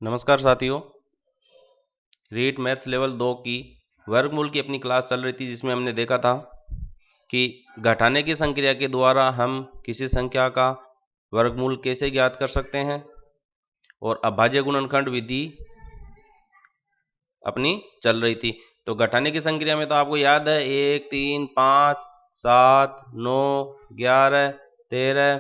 नमस्कार साथियों। REET maths level 2 की वर्गमूल की अपनी क्लास चल रही थी, जिसमें हमने देखा था कि घटाने की संक्रिया के द्वारा हम किसी संख्या का वर्गमूल कैसे ज्ञात कर सकते हैं, और अभाज्य गुणनखंड विधि अपनी चल रही थी। तो घटाने की संक्रिया में तो आपको याद है 1, 3, 5, 7, 9, 11, 13,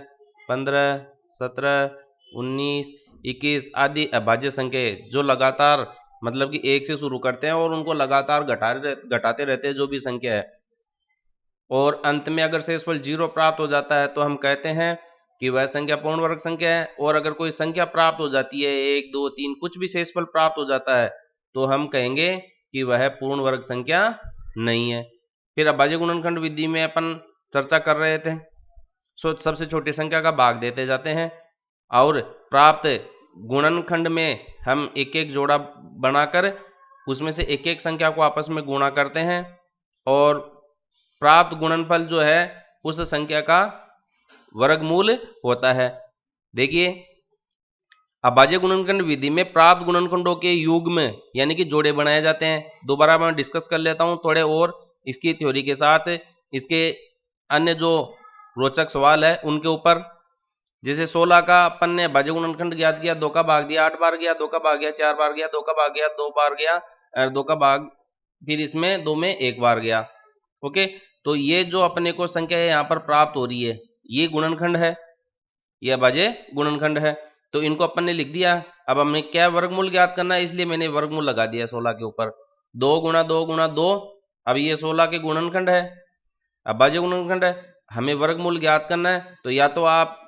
15, 17, 19, 21 आदि अभाज्य संख्या जो लगातार मतलब कि 1 से शुरू करते हैं और उनको लगातार घटाते रहते हैं जो भी संख्या है, और अंत में अगर शेषफल 0 प्राप्त हो जाता है तो हम कहते हैं कि वह संख्या पूर्ण वर्ग संख्या है। और अगर कोई संख्या प्राप्त हो जाती है 1, 2, 3 कुछ भी शेषफल प्राप्त हो जाता है तो हम कहेंगे कि वह पूर्ण वर्ग संख्या नहीं है। फिर अभाज्य गुणनखंड विधि में अपन चर्चा कर रहे थे, सबसे छोटी संख्या का भाग देते जाते हैं और प्राप्त गुणनखंड में हम एक एक जोड़ा बनाकर उसमें से एक एक संख्या को आपस में गुणा करते हैं, और प्राप्त गुणनफल जो है उस संख्या का वर्गमूल होता है। देखिए, अभाज्य गुणनखंड विधि में प्राप्त गुणनखंडों के युग्म यानी कि जोड़े बनाए जाते हैं। दोबारा मैं डिस्कस कर लेता हूं थोड़े और इसकी थ्योरी के साथ, इसके अन्य जो रोचक सवाल है उनके ऊपर। जैसे 16 का अपन ने अभाज्य गुणनखंड ज्ञात किया, 2 का भाग दिया 8 बार गया, 2 का भाग गया 4 बार गया, 2 का भाग गया 2 बार गया, और 2 का भाग फिर इसमें 2 में 1 बार गया। ओके, तो ये जो अपने को संख्या है यहाँ पर प्राप्त हो रही है, ये गुणनखंड है, ये अभाज्य गुणनखंड है। तो इनको अपन ने लिख दिया। अब हमें क्या वर्गमूल ज्ञात करना है, इसलिए मैंने वर्गमूल लगा दिया 16 के ऊपर। 2 गुणा 2 गुणा 2, अब ये 16 के गुणनखंड है, अभाज्य गुणनखंड है। हमें वर्गमूल ज्ञात करना है, तो या तो आप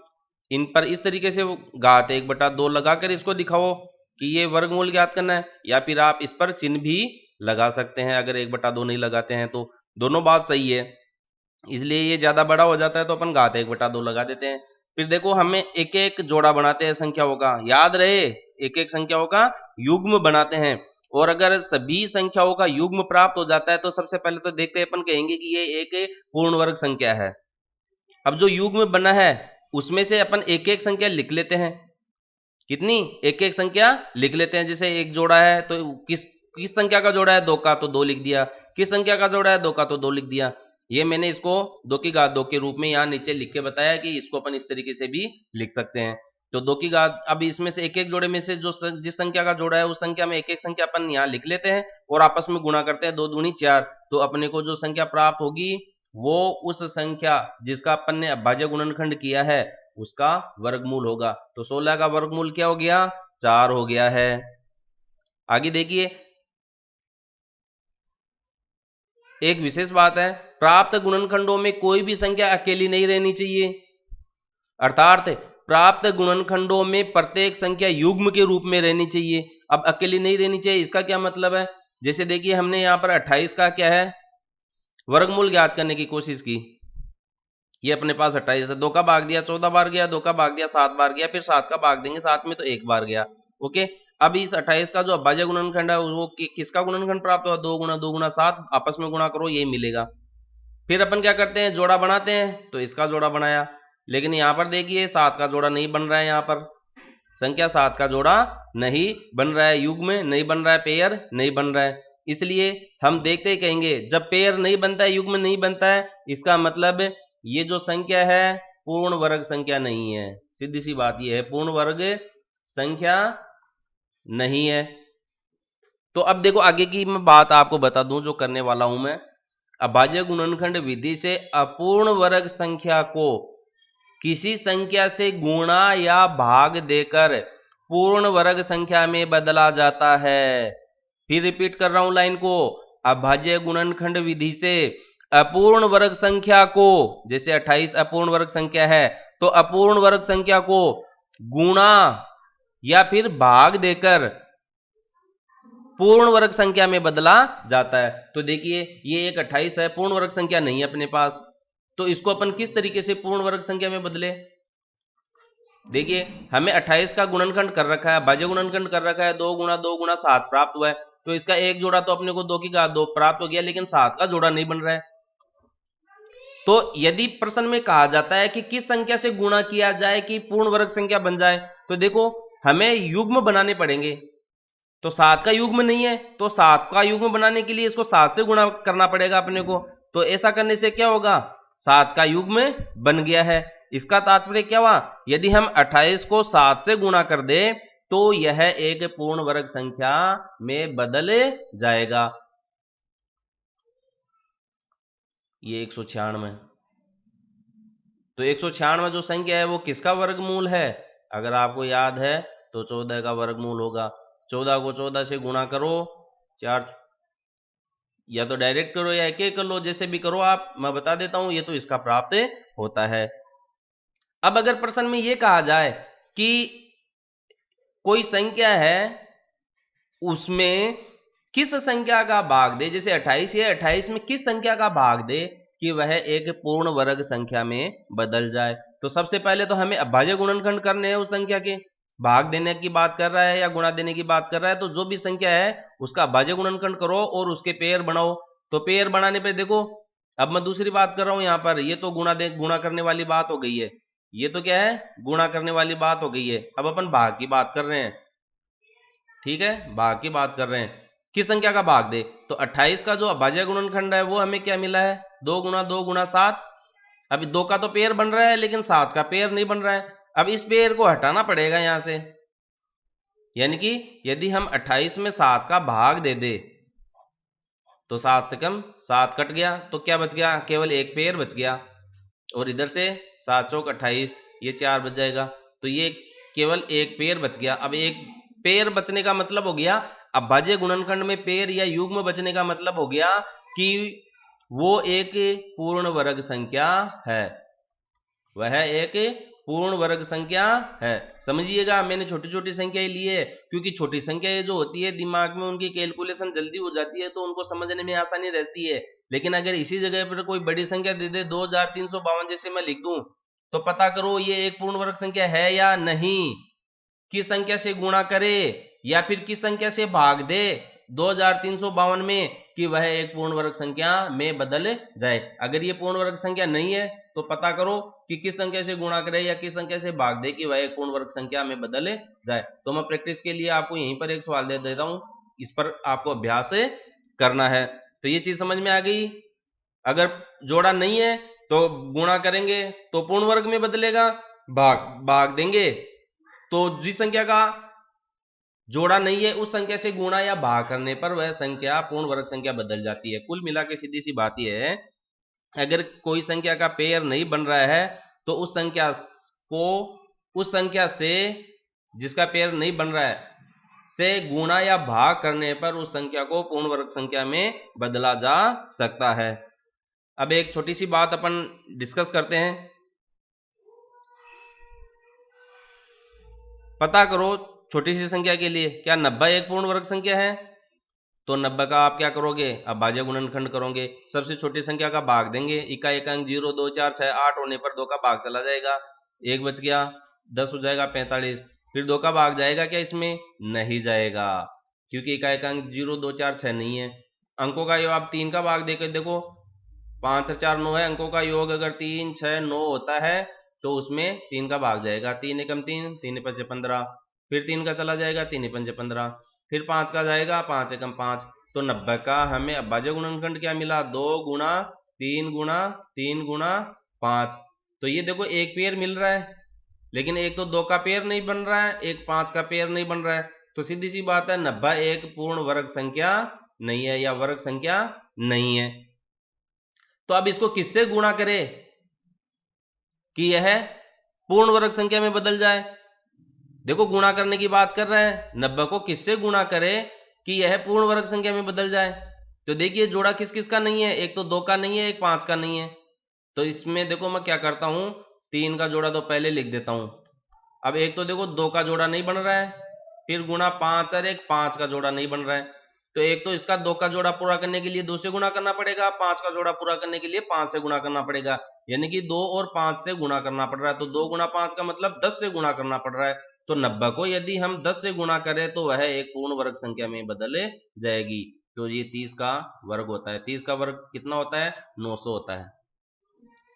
इन पर इस तरीके से घात 1/2 लगाकर इसको दिखाओ कि ये वर्गमूल ज्ञात करना है, या फिर आप इस पर चिन्ह भी लगा सकते हैं अगर 1/2 नहीं लगाते हैं तो। दोनों बात सही है, इसलिए ये ज्यादा बड़ा हो जाता है तो अपन घात 1/2 लगा देते हैं। फिर देखो, हमें एक एक जोड़ा बनाते हैं संख्याओं का, याद रहे एक एक संख्याओं का युग्म बनाते हैं। और अगर सभी संख्याओं का युग्म प्राप्त हो जाता है तो सबसे पहले तो देखते हैं, अपन कहेंगे कि ये एक पूर्ण वर्ग संख्या है। अब जो युग्म बना है उसमें से अपन एक एक संख्या लिख लेते हैं। कितनी? एक एक संख्या लिख लेते हैं। जैसे एक जोड़ा है तो किस किस संख्या का जोड़ा है? 2 का, तो 2 लिख दिया। किस संख्या का जोड़ा है? 2 का, तो 2 लिख दिया। ये मैंने इसको 2 की घात 2 के रूप में यहाँ नीचे लिख के बताया कि इसको अपन इस तरीके से भी लिख सकते हैं। तो 2 की घात, अब इसमें से एक एक जोड़े में से जो जिस संख्या का जोड़ा है उस संख्या में एक एक संख्या अपन यहाँ लिख लेते हैं और आपस में गुणा करते हैं। 2 दूनी 4, तो अपने को जो संख्या प्राप्त होगी वो उस संख्या जिसका अपन ने अभाज्य गुणनखंड किया है उसका वर्गमूल होगा। तो 16 का वर्गमूल क्या हो गया? 4 हो गया है। आगे देखिए, एक विशेष बात है, प्राप्त गुणनखंडों में कोई भी संख्या अकेली नहीं रहनी चाहिए। अर्थात प्राप्त गुणनखंडों में प्रत्येक संख्या युग्म के रूप में रहनी चाहिए। अब अकेली नहीं रहनी चाहिए, इसका क्या मतलब है? जैसे देखिए, हमने यहाँ पर 28 का क्या है वर्गमूल ज्ञात करने की कोशिश की। ये अपने पास 28 है, 2 का भाग दिया 14 बार गया, 2 का भाग दिया 7 बार गया, फिर 7 का भाग देंगे 7 में तो 1 बार गया। ओके, अब इस 28 का जो अभाज्य गुणनखंड है वो किसका गुणनखंड प्राप्त हुआ? 2 गुणा 2 गुणा 7, आपस में गुणा करो यही मिलेगा। फिर अपन क्या करते हैं? जोड़ा बनाते हैं, तो इसका जोड़ा बनाया। लेकिन यहाँ पर देखिए 7 का जोड़ा नहीं बन रहा है, यहाँ पर संख्या 7 का जोड़ा नहीं बन रहा है, युग्म में नहीं बन रहा है, पेयर नहीं बन रहा है। इसलिए हम देखते ही कहेंगे जब पेयर नहीं बनता है, युग्म नहीं बनता है, इसका मतलब ये जो संख्या है पूर्ण वर्ग संख्या नहीं है। सीधी सी बात ये है, पूर्ण वर्ग संख्या नहीं है। तो अब देखो, आगे की मैं बात आपको बता दूं जो करने वाला हूं मैं। अभाज्य गुणनखंड विधि से अपूर्ण वर्ग संख्या को किसी संख्या से गुणा या भाग देकर पूर्ण वर्ग संख्या में बदला जाता है। फिर रिपीट कर रहा हूं लाइन को, अभाज्य गुणनखंड विधि से अपूर्ण वर्ग संख्या को, जैसे 28 अपूर्ण वर्ग संख्या है, तो अपूर्ण वर्ग संख्या को गुणा या फिर भाग देकर पूर्ण वर्ग संख्या में बदला जाता है। तो देखिए, ये एक 28 है, पूर्ण वर्ग संख्या नहीं है अपने पास, तो इसको अपन किस तरीके से पूर्ण वर्ग संख्या में बदले? देखिए, हमें 28 का गुणनखंड कर रखा है, अभाज्य गुणनखंड कर रखा है, 2 गुणा 2 गुणा 7 प्राप्त हुआ है, तो इसका एक जोड़ा तो अपने को 2 की घात 2 प्राप्त हो गया, लेकिन 7 का जोड़ा नहीं बन रहा है। तो यदि प्रश्न में कहा जाता है कि किस संख्या से गुणा किया जाए कि पूर्ण वर्ग संख्या बन जाए, तो देखो हमें युग्म बनाने पड़ेंगे। तो 7 का युग्म नहीं है, तो 7 का युग्म बनाने के लिए इसको 7 से गुणा करना पड़ेगा अपने को। तो ऐसा करने से क्या होगा, 7 का युग्म बन गया है। इसका तात्पर्य क्या हुआ, यदि हम 28 को 7 से गुणा कर दे तो यह एक पूर्ण वर्ग संख्या में बदल जाएगा। ये 196, तो 196 जो संख्या है वो किसका वर्गमूल है, अगर आपको याद है तो 14 का वर्गमूल होगा। 14 को 14 से गुणा करो, 4, या तो डायरेक्ट करो या एक एक कर लो, जैसे भी करो आप, मैं बता देता हूं, ये तो इसका प्राप्त होता है। अब अगर प्रश्न में ये कहा जाए कि कोई संख्या है उसमें किस संख्या का भाग दे, जैसे 28 है, 28 में किस संख्या का भाग दे कि वह एक पूर्ण वर्ग संख्या में बदल जाए। तो सबसे पहले तो हमें अभाज्य गुणनखंड करने हैं उस संख्या के, भाग देने की बात कर रहा है या गुणा देने की बात कर रहा है, तो जो भी संख्या है उसका अभाज्य गुणनखंड करो और उसके पेयर बनाओ। तो पेयर बनाने पे देखो, अब मैं दूसरी बात कर रहा हूं यहां पर, ये तो गुणा करने वाली बात हो गई है, ये तो क्या है, गुणा करने वाली बात हो गई है। अब अपन भाग की बात कर रहे हैं, ठीक है, भाग की बात कर रहे हैं, किस संख्या का भाग दे। तो 28 का जो अभाज्य गुणनखंड है वो हमें क्या मिला है, 2 गुना 2 गुना 7। अभी 2 का तो पेयर बन रहा है लेकिन 7 का पेयर नहीं बन रहा है। अब इस पेयर को हटाना पड़ेगा यहां से, यानी कि यदि हम 28 में 7 का भाग दे दे तो 7 से कम 7 कट गया, तो क्या बच गया, केवल एक पेयर बच गया, और इधर से 7 चौक 28, ये 4 बच जाएगा, तो ये केवल एक पेयर बच गया। अब एक पेयर बचने का मतलब हो गया, अभाज्य गुणनखंड में पेयर या युग्म बचने का मतलब हो गया कि वो एक पूर्ण वर्ग संख्या है, वह एक पूर्ण वर्ग संख्या है। समझिएगा, मैंने छोटी छोटी संख्याएं ली है क्योंकि छोटी संख्याएं जो होती है दिमाग में उनकी कैलकुलेशन जल्दी हो जाती है, तो उनको समझने में आसानी रहती है। लेकिन अगर इसी जगह पर कोई बड़ी संख्या दे दे 2352 जैसे मैं लिख दूं, तो पता करो ये एक पूर्ण वर्ग संख्या है या नहीं, किस संख्या से गुणा करे या फिर किस संख्या से भाग दे 2352 में कि वह एक पूर्ण वर्ग संख्या में बदल जाए। अगर ये पूर्ण वर्ग संख्या नहीं है तो पता करो कि किस संख्या से गुणा करे या किस संख्या से भाग दे कि वह एक पूर्ण वर्ग संख्या में बदल जाए। तो मैं प्रैक्टिस के लिए आपको यहीं पर एक सवाल दे देता हूं, इस पर आपको अभ्यास करना है। तो ये चीज समझ में आ गई। अगर जोड़ा नहीं है तो गुणा करेंगे तो पूर्ण वर्ग में बदलेगा, भाग देंगे तो जिस संख्या का जोड़ा नहीं है उस संख्या से गुणा या भाग करने पर वह संख्या पूर्ण वर्ग संख्या बदल जाती है। कुल मिला के सीधी सी बात यह है, अगर कोई संख्या का पेयर नहीं बन रहा है तो उस संख्या को उस संख्या से जिसका पेयर नहीं बन रहा है से गुणा या भाग करने पर उस संख्या को पूर्ण वर्ग संख्या में बदला जा सकता है। अब एक छोटी सी बात अपन डिस्कस करते हैं। पता करो छोटी सी संख्या के लिए, क्या 90 एक पूर्ण वर्ग संख्या है, तो 90 का आप क्या करोगे, अब भाज्य गुणनखंड करोगे, सबसे छोटी संख्या का भाग देंगे, इका एक अंक 0 2 4 6 8 होने पर 2 का भाग चला जाएगा, एक बच गया, 10 हो जाएगा 45। फिर 2 का भाग जाएगा क्या, इसमें नहीं जाएगा क्योंकि इका एक अंक 0 2 4 6 नहीं है। अंकों का योग आप 3 का भाग देकर देखो, 5 और 4 9 है, अंकों का योग अगर 3 6 9 होता है तो उसमें 3 का भाग जाएगा, 3 एकम 3 3 पंचे 15, फिर 3 का चला जाएगा 3 पंचे 15, फिर 5 का जाएगा 5 एकम 5। तो 90 का हमें अभाज्य गुणनखंड क्या मिला, 2 गुणा 3 गुणा 3 गुणा 5। तो ये देखो एक पेयर मिल रहा है, लेकिन एक तो 2 का पेयर नहीं बन रहा है, एक 5 का पेयर नहीं बन रहा है, तो सीधी सी बात है 90 एक पूर्ण वर्ग संख्या नहीं है या वर्ग संख्या नहीं है। तो अब इसको किससे गुणा करें कि यह पूर्ण वर्ग संख्या में बदल जाए। देखो गुणा करने की बात कर रहे हैं, 90 को किससे गुणा करें कि यह पूर्ण वर्ग संख्या में बदल जाए। तो देखिए जोड़ा किस किस का नहीं है, एक तो 2 का नहीं है, एक 5 का नहीं है। तो इसमें देखो मैं क्या करता हूं, 3 का जोड़ा तो पहले लिख देता हूं। अब एक तो देखो 2 का जोड़ा नहीं बन रहा है, फिर गुणा 5 और एक 5 का जोड़ा नहीं बन रहा है, तो एक तो इसका 2 का जोड़ा पूरा करने के लिए 2 से गुणा करना पड़ेगा, 5 का जोड़ा पूरा करने के लिए 5 से गुणा करना पड़ेगा, यानी कि 2 और 5 से गुणा करना पड़ रहा है। तो 2 गुणा 5 का मतलब 10 से गुणा करना पड़ रहा है। तो 90 को यदि हम 10 से गुणा करें तो वह एक पूर्ण वर्ग संख्या में बदल जाएगी। तो ये 30 का वर्ग होता है। 30 का वर्ग कितना होता है, 900 होता है।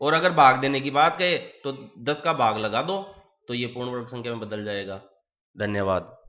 और अगर भाग देने की बात कहे तो 10 का भाग लगा दो तो ये पूर्ण वर्ग संख्या में बदल जाएगा। धन्यवाद।